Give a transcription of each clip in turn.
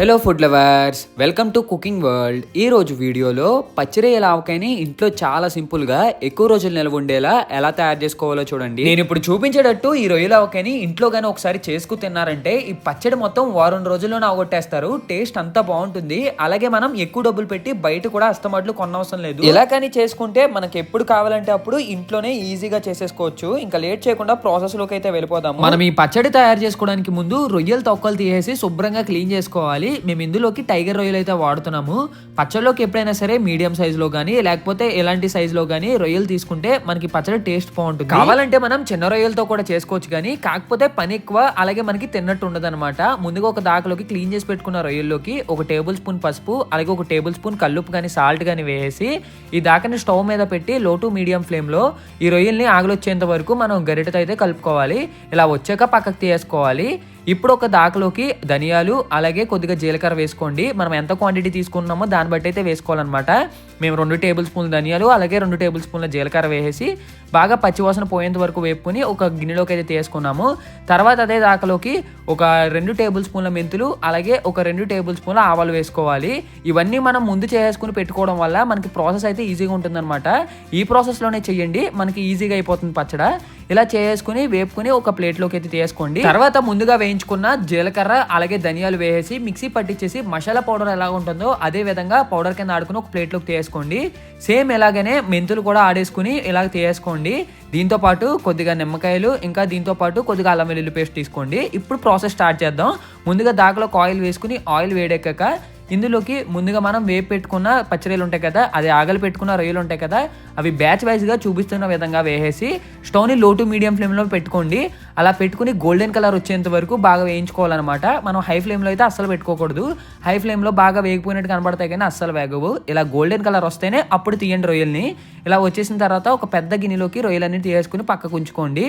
Hello food lovers, welcome to cooking world. ఈ రోజు వీడియోలో పచ్చిరొయ్యల ఆవకాయని ఇంట్లో చాలా సింపుల్ గా ఎక్కువ రోజులు నిల్వ ఉండేలా ఎలా తయారు చేసుకోవాలో చూడండి. నేను ఇప్పుడు చూపించేటట్టు ఈ రొయ్యల ఆవకాయని ఇంట్లో గానీ ఒకసారి చేసుకు తిన్నారంటే ఈ పచ్చడి మొత్తం వారం రోజుల్లోనే అవగొట్టేస్తారు. టేస్ట్ అంతా బాగుంటుంది. అలాగే మనం ఎక్కువ డబ్బులు పెట్టి బయట కూడా అస్తమాట్లు కొనవసరం లేదు. ఇలా కానీ చేసుకుంటే మనకి ఎప్పుడు కావాలంటే అప్పుడు ఇంట్లోనే ఈజీగా చేసేసుకోవచ్చు. ఇంకా లేట్ చేయకుండా ప్రాసెస్ లోకి అయితే వెళ్ళిపోదాము. మనం ఈ పచ్చడి తయారు చేసుకోవడానికి ముందు రొయ్యల తొక్కలు తీసేసి శుభ్రంగా క్లీన్ చేసుకోవాలి. మేము ఇందులోకి టైగర్ రొయ్యలు అయితే వాడుతున్నాము. పచ్చడిలోకి ఎప్పుడైనా సరే మీడియం సైజ్ లో గానీ లేకపోతే ఎలాంటి సైజ్ లో గానీ రొయ్యలు తీసుకుంటే మనకి పచ్చడి టేస్ట్ బాగుంటుంది. కావాలంటే మనం చిన్న రొయ్యలతో కూడా చేసుకోవచ్చు, కానీ కాకపోతే పని ఎక్కువ, అలాగే మనకి తిన్నట్టు ఉండదు అనమాట. ముందుగా ఒక దాకలోకి క్లీన్ చేసి పెట్టుకున్న రొయ్యల్లోకి ఒక టేబుల్ స్పూన్ పసుపు, అలాగే ఒక టేబుల్ స్పూన్ కల్లుప్పు కానీ సాల్ట్ కానీ వేసి ఈ దాకని స్టవ్ మీద పెట్టి లో టు మీడియం ఫ్లేమ్ లో ఈ రొయ్యల్ని ఆగలొచ్చేంత వరకు మనం గరిటెతో అయితే కలుపుకోవాలి. ఇలా వచ్చాక పక్కకు తీసుకోవాలి. ఇప్పుడు ఒక దాకలోకి ధనియాలు అలాగే కొద్దిగా జీలకర్ర వేసుకోండి. మనం ఎంత క్వాంటిటీ తీసుకున్నామో దాన్ని బట్టి అయితే వేసుకోవాలన్నమాట. మేము 2 టేబుల్ స్పూన్ల ధనియాలు అలాగే 2 టేబుల్ స్పూన్ల జీలకర్ర వేసేసి బాగా పచ్చివాసన పోయేంత వరకు వేపుకొని ఒక గిన్నెలోకి అయితే తీసుకున్నాము. తర్వాత అదే దాకలోకి ఒక 2 టేబుల్ స్పూన్ల మెంతులు అలాగే ఒక 2 టేబుల్ స్పూన్ల ఆవాలు వేసుకోవాలి. ఇవన్నీ మనం ముందు చేసుకుని పెట్టుకోవడం వల్ల మనకి ప్రాసెస్ అయితే ఈజీగా ఉంటుందన్నమాట. ఈ ప్రాసెస్లోనే చెయ్యండి, మనకి ఈజీగా అయిపోతుంది పచ్చడ. ఇలా చేసుకుని వేపుకుని ఒక ప్లేట్లోకి అయితే తీసుకోండి. తర్వాత ముందుగా వేయించుకున్న జీలకర్ర అలాగే ధనియాలు వేసేసి మిక్సీ పట్టించేసి మసాలా పౌడర్ ఎలా ఉంటుందో అదే విధంగా పౌడర్ కింద ఆడుకుని ఒక ప్లేట్లోకి తీసుకోండి. సేమ్ ఎలాగనే మెంతులు కూడా ఆడేసుకుని ఇలాగ తీసుకోండి. దీంతో పాటు కొద్దిగా నిమ్మకాయలు ఇంకా దీంతో పాటు కొద్దిగా అల్లం వెల్లుల్లి పేస్ట్ తీసుకోండి. ఇప్పుడు ప్రాసెస్ స్టార్ట్ చేద్దాం. ముందుగా దాకలో ఆయిల్ వేసుకుని ఆయిల్ వేడెక్కాక ఇందులోకి ముందుగా మనం వేపు పెట్టుకున్న పచ్చిరొయ్యలు ఉంటాయి కదా, అది ఆగలి పెట్టుకున్న రొయ్యలు ఉంటాయి కదా, అవి బ్యాచ్ వైజ్గా చూపిస్తున్న విధంగా వేసేసి స్టవ్ని లో టు మీడియం ఫ్లేమ్లో పెట్టుకోండి. అలా పెట్టుకుని గోల్డెన్ కలర్ వచ్చేంత వరకు బాగా వేయించుకోవాలన్నమాట. మనం హై ఫ్లేమ్లో అయితే అస్సలు పెట్టుకోకూడదు. హై ఫ్లేమ్లో బాగా వేగిపోయినట్టు కనబడతాయి కానీ అస్సలు వేగవు. ఇలా గోల్డెన్ కలర్ వస్తేనే అప్పుడు తీయండి రొయ్యల్ని. ఇలా వచ్చేసిన తర్వాత ఒక పెద్ద గిన్నెలోకి రొయ్యలన్నీ తీసుకుని పక్కకు ఉంచుకోండి.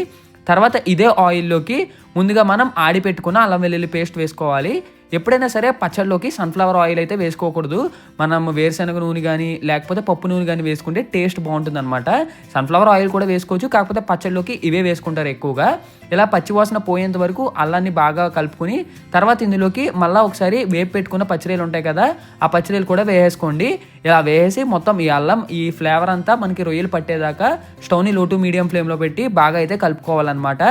తర్వాత ఇదే ఆయిల్లోకి ముందుగా మనం ఆడి పెట్టుకున్న అల్లం వెల్లుల్లి పేస్ట్ వేసుకోవాలి. ఎప్పుడైనా సరే పచ్చడిలోకి సన్ఫ్లవర్ ఆయిల్ అయితే వేసుకోకూడదు. మనం వేరుశనగ నూనె కానీ లేకపోతే పప్పు నూనె కానీ వేసుకుంటే టేస్ట్ బాగుంటుంది అనమాట. సన్ఫ్లవర్ ఆయిల్ కూడా వేసుకోవచ్చు, కాకపోతే పచ్చడిలోకి ఇవే వేసుకుంటారు ఎక్కువగా. ఇలా పచ్చివాసన పోయేంత వరకు అల్లాన్ని బాగా కలుపుకుని తర్వాత ఇందులోకి మళ్ళీ ఒకసారి వేపు పెట్టుకున్న పచ్చిరొయ్యలు ఉంటాయి కదా, ఆ పచ్చిరొయ్యలు కూడా వేసేసుకోండి. ఇలా వేసి మొత్తం ఈ అల్లం ఈ ఫ్లేవర్ అంతా మనకి రొయ్యలు పట్టేదాకా స్టవ్ని లో టు మీడియం ఫ్లేమ్లో పెట్టి బాగా అయితే కలుపుకోవాలన్నమాట.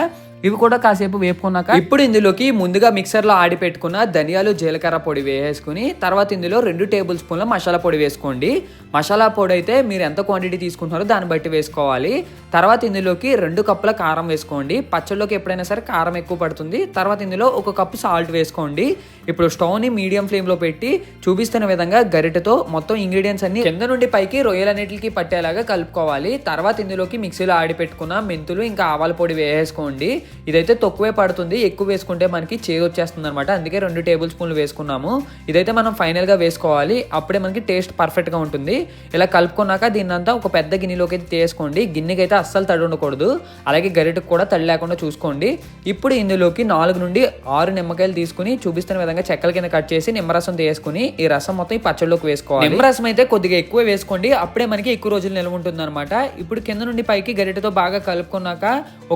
ఇవి కూడా కాసేపు వేపుకున్నాక ఇప్పుడు ఇందులోకి ముందుగా మిక్సర్లో ఆడి పెట్టుకున్న ధనియాలు జీలకర్ర పొడి వేసుకుని తర్వాత ఇందులో 2 టేబుల్ స్పూన్ల మసాలా పొడి వేసుకోండి. మసాలా పొడి అయితే మీరు ఎంత క్వాంటిటీ తీసుకుంటున్నారో దాన్ని బట్టి వేసుకోవాలి. తర్వాత ఇందులోకి 2 కప్పుల కారం వేసుకోండి. పచ్చళ్ళలోకి ఎప్పుడైనా సరే కారం ఎక్కువ పడుతుంది. తర్వాత ఇందులో 1 కప్పు సాల్ట్ వేసుకోండి. ఇప్పుడు స్టవ్ని మీడియం ఫ్లేమ్లో పెట్టి చూపిస్తున్న విధంగా గరిటెతో మొత్తం ఇంగ్రీడియంట్స్ అన్ని కింద నుండి పైకి రొయ్యలన్నిటికీ పట్టేలాగా కలుపుకోవాలి. తర్వాత ఇందులోకి మిక్సీలో ఆడి పెట్టుకున్న మెంతులు ఇంకా ఆవాల పొడి వేసుకోండి. ఇదైతే తక్కువే పడుతుంది, ఎక్కువ వేసుకుంటే మనకి చేదు వచ్చేస్తుంది అనమాట. అందుకే 2 టేబుల్ స్పూన్లు వేసుకున్నాము. ఇదైతే మనం ఫైనల్గా వేసుకోవాలి, అప్పుడే మనకి టేస్ట్ పర్ఫెక్ట్గా ఉంటుంది. ఇలా కలుపుకున్నాక దీన్నంతా ఒక పెద్ద గిన్నెలోకి అయితే తీసుకోండి. గిన్నెకి అయితే అస్సలు తడి ఉండకూడదు, అలాగే గరిటకు కూడా తడి లేకుండా చూసుకోండి. ఇప్పుడు ఇందులోకి 4 నుండి 6 నిమ్మకాయలు తీసుకుని చూపిస్తున్న విధంగా చెక్కల కింద కట్ చేసి నిమ్మరసం తీసుకుని ఈ రసం మొత్తం ఈ పచ్చడిలోకి వేసుకోవాలి. నిమ్మరసం అయితే కొద్దిగా ఎక్కువ వేసుకోండి, అప్పుడే మనకి ఎక్కువ రోజులు నిల్వ ఉంటుంది అనమాట. ఇప్పుడు కింద నుండి పైకి గరిటెతో బాగా కలుపుకున్నాక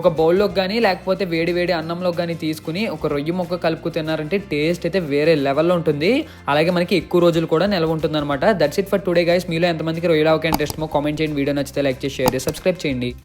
ఒక బౌల్లోకి కానీ లేకపోతే వేడి వేడి అన్నంలో కానీ తీసుకుని ఒక రొయ్య ముక్క కలుపుకు తిన్నారంటే టేస్ట్ అయితే వేరే లెవెల్లో ఉంటుంది. అలాగే మనకి ఎక్కువ రోజులు కూడా నిల్వ ఉంటుంది అనమాట. That's it for today guys. మీలో ఎంతమందికి రొయ్యల ఆవకాయ ఇంట్రెస్ట్ కామెంట్ చేయండి. వీడియో నచ్చితే లైక్ చేసి షేర్ చేసి సబ్స్క్రైబ్ చేయండి.